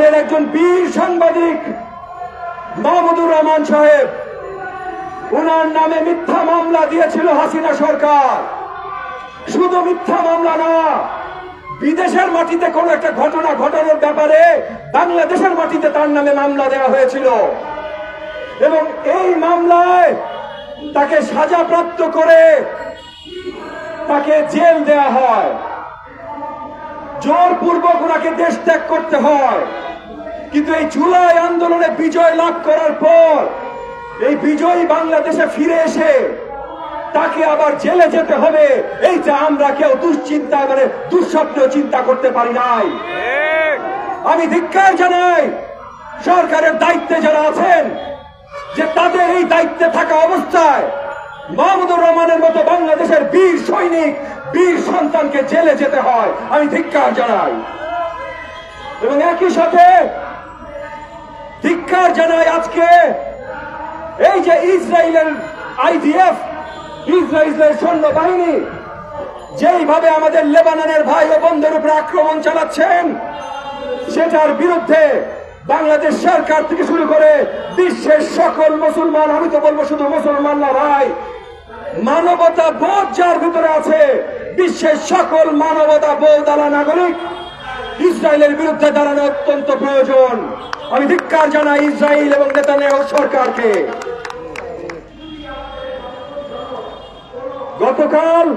একজন বীর সাংবাদিক মাহমুদুর রহমান সাহেব, উনার নামে মিথ্যা মামলা দিয়েছিল হাসিনা সরকার। শুধু মিথ্যা মামলা না, বিদেশের মাটিতে কোন একটা ঘটনা ঘটানোর ব্যাপারে বাংলাদেশের মাটিতে তার নামে মামলা দেওয়া হয়েছিল এবং এই মামলায় তাকে সাজাপ্রাপ্ত করে তাকে জেল দেয়া হয়, জোরপূর্বক ওনাকে দেশ ত্যাগ করতে হয়। কিন্তু এই জুলাই আন্দোলনে বিজয় লাভ করার পর এই বিজয়ী বাংলাদেশে ফিরে এসে তাকে আবার জেলে যেতে হবে, এইটা আমরা কেউ দুশ্চিন্তা মানে দুঃস্বপ্নেও চিন্তা করতে পারি নাই। আমি ধিক্কার জানাই সরকারের দায়িত্বে যারা আছেন যে তাদের এই দায়িত্বে থাকা অবস্থায় মাহমুদুর রহমানের মতো বাংলাদেশের বীর সৈনিক, বীর সন্তানকে জেলে যেতে হয়। আমি ধিক্কার জানাই এবং একই সাথে ধিক্কার জানাই আজকে এই যে ইসরায়েলের IDF, ইসরায়েলের সৈন্যবাহিনী যেইভাবে আমাদের লেবাননের ভাই ও বোনদের উপরে আক্রমণ চালাচ্ছেন, সেটার বিরুদ্ধে বাংলাদেশ সরকার থেকে শুরু করে বিশ্বের সকল মুসলমান, আমি তো বলবো শুধু মুসলমান না ভাই, মানবতা বোধ যার ভিতরে আছে, বিশ্বের সকল মানবতা বোধ আলা নাগরিক ইসরায়েলের বিরুদ্ধে দাঁড়ানো অত্যন্ত প্রয়োজন। আমি ধিক্কার জানাই ইসরায়েল এবং নেতানিয়াহু সরকারকে। গতকাল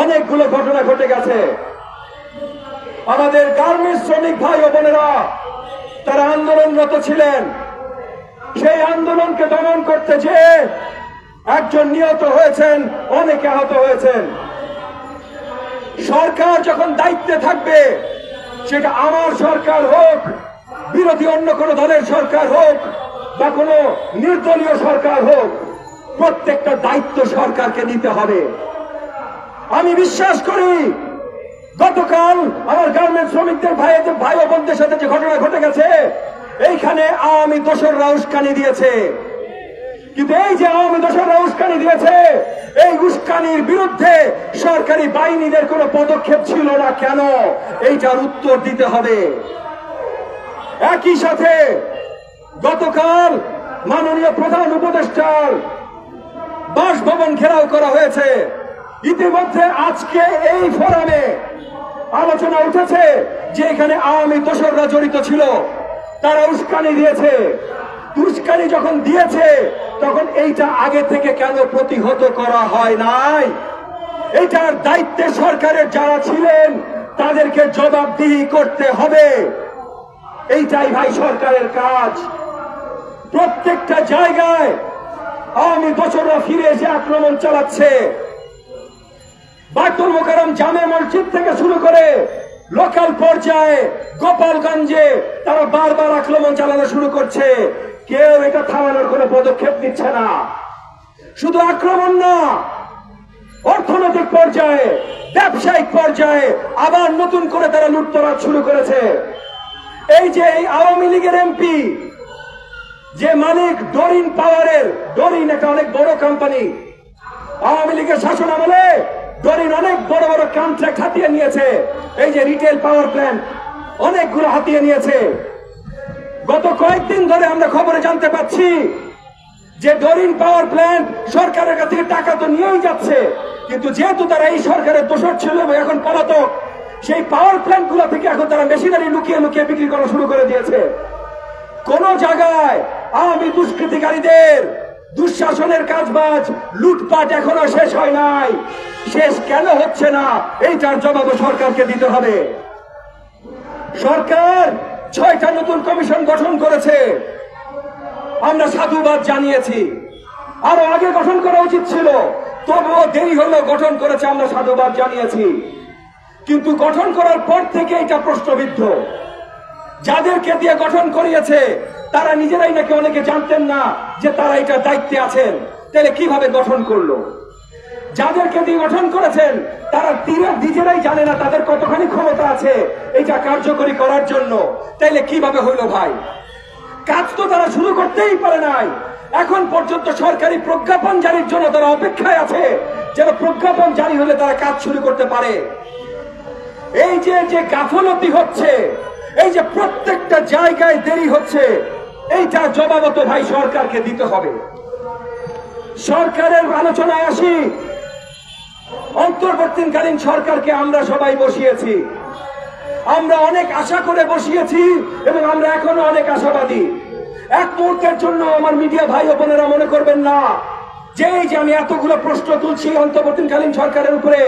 অনেকগুলো ঘটনা ঘটে গেছে। আমাদের গার্মেন্টস শ্রমিক ভাই ও বোনেরা তারা আন্দোলনরত ছিলেন, সেই আন্দোলনকে দমন করতে যে একজন নিহত হয়েছেন, অনেকে আহত হয়েছেন। সরকার যখন দায়িত্বে থাকবে, সেটা আমার সরকার হোক, বিরোধী অন্য কোন দলের সরকার হোক বা কোন নির্দলীয় সরকার হোক, প্রত্যেকটা দায়িত্ব সরকারকে নিতে হবে। আমি বিশ্বাস করি গতকাল আমার গার্মেন্টস শ্রমিকদের ভাই ও বোনদের সাথে যে ঘটনা ঘটে গেছে, এইখানে আওয়ামী দোসররা উস্কানি দিয়েছে। কিন্তু এই যে আওয়ামী দোসররা উস্কানি দিয়েছে, এই উস্কানির বিরুদ্ধে সরকারি বাহিনীদের কোনো পদক্ষেপ ছিল না কেন, এইটার উত্তর দিতে হবে। একই সাথে গতকাল মাননীয় প্রধান উপদেষ্টার বাসভবন ঘেরাও করা হয়েছে। ইতিমধ্যে আজকে এই ফোরামে আলোচনা উঠেছে যে এখানে আওয়ামী দোসররা জড়িত ছিল, তারা উস্কানি দিয়েছে। উস্কানি যখন দিয়েছে তখন এইটা আগে থেকে কেন প্রতিহত করা হয় নাই? এটার দায়িত্বে সরকারের যারা ছিলেন তাদেরকে জবাবদিহি করতে হবে। এইটাই ভাই সরকারের কাজ। প্রত্যেকটা জায়গায় আওয়ামী দোসররা ফিরে এসে আক্রমণ চালাচ্ছে। বায়তুল মোকাররম জামে মসজিদ থেকে শুরু করে লোকাল পর্যায়ে গোপালগঞ্জে তারা বারবার আক্রমণ চালানো শুরু করছে। কেউ এটা থামানোর কোনো পদক্ষেপ নিচ্ছে না। শুধু আক্রমণ না, অর্থনৈতিক পর্যায়ে, ব্যবসায়িক পর্যায়ে আবার নতুন করে তারা লুটতরাজ শুরু করেছে। এই যে এই আওয়ামী লীগের এমপি যে মালিক ডরিন পাওয়ারের, ডরিন একটা অনেক বড় কোম্পানি, আওয়ামী লীগের শাসন আমলে ডরিন অনেক বড় বড় কন্ট্রাক্ট হাতিয়ে নিয়েছে। এই যে রিটেল পাওয়ার প্ল্যান্ট অনেকগুলো হাতিয়ে নিয়েছে। গত কয়েকদিন ধরে আমরা খবরে জানতে পাচ্ছি যে ডরিন পাওয়ার প্ল্যান্ট সরকারের কাছ থেকে টাকা তো নিয়েই যাচ্ছে, কিন্তু যেহেতু তারা এই সরকারের দোষর ছিল এবং এখন পলাতক, সেই পাওয়ার প্ল্যান্ট গুলো থেকে এখন তারা মেশিনারি লুকিয়ে লুকিয়ে বিক্রি করা শুরু করে দিয়েছে। কোন জায়গায় আওয়ামী দুষ্কৃতিকারীদের দুঃশাসনের কাজবাজ, লুটপাট এখনো শেষ হয় নাই। শেষ কেন হচ্ছে না, এইটার জবাব সরকারকে দিতে হবে। সরকার 6টা নতুন কমিশন গঠন করেছে, আমরা সাধুবাদ জানিয়েছি। আরো আগে গঠন করা উচিত ছিল, তবুও দেরি হলেও গঠন করেছে, আমরা সাধুবাদ জানিয়েছি। কিন্তু গঠন করার পর থেকে এটা প্রশ্নবিদ্ধ। যাদেরকে দিয়ে গঠন করিয়েছে তারা নিজেরাই নাকি অনেকে জানতেন না যে তারা এটা দায়িত্বে আছেন, তাহলে কিভাবে গঠন করলো? যাদেরকে দিয়ে গঠন করেছেন তারা নিজেরাই জানে না তাদের কতখানি ক্ষমতা আছে এটা কার্যকরী করার জন্য, তাইলে কিভাবে হইল ভাই? কাজ তো তারা শুরু করতেই পারে নাই। এখন পর্যন্ত সরকারি প্রজ্ঞাপন জারির জন্য তারা অপেক্ষায় আছে, যেন প্রজ্ঞাপন জারি হলে তারা কাজ শুরু করতে পারে। এই যে গাফলতি হচ্ছে, এই যে প্রত্যেকটা জায়গায় দেরি হচ্ছে, এইটা জবাবত ভাই সরকারকে দিতে হবে। সরকারের আলোচনায় আসি। অন্তর্বর্তীকালীন সরকারকে আমরা সবাই বসিয়েছি, আমরা অনেক আশা করে বসিয়েছি এবং আমরা এখনো অনেক আশাবাদী। এক মুহূর্তের জন্য আমার মিডিয়া ভাই ও বোনেরা মনে করবেন না যে এই যে আমি এতগুলো প্রশ্ন তুলছি অন্তর্বর্তীকালীন সরকারের উপরে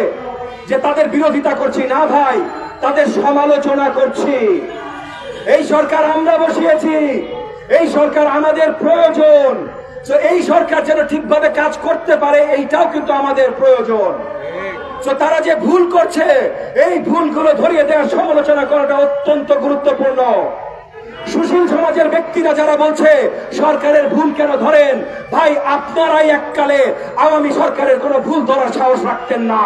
যে তাদের বিরোধিতা করছি, না ভাই, তাদের সমালোচনা করছি। এই সরকার আমরা বসিয়েছি, এই সরকার আমাদের প্রয়োজন। তো এই সরকার যেন ঠিকভাবে কাজ করতে পারে এইটাও কিন্তু আমাদের প্রয়োজন। তো তারা যে ভুল করছে এই ভুলগুলো ধরিয়ে দেওয়ার সমালোচনা করাটা অত্যন্ত গুরুত্বপূর্ণ। সুশীল সমাজের ব্যক্তিরা যারা বলছে সরকারের ভুল কেন ধরেন, ভাই আপনারাই এককালে আওয়ামী সরকারের কোনো ভুল ধরার সাহস রাখতেন না।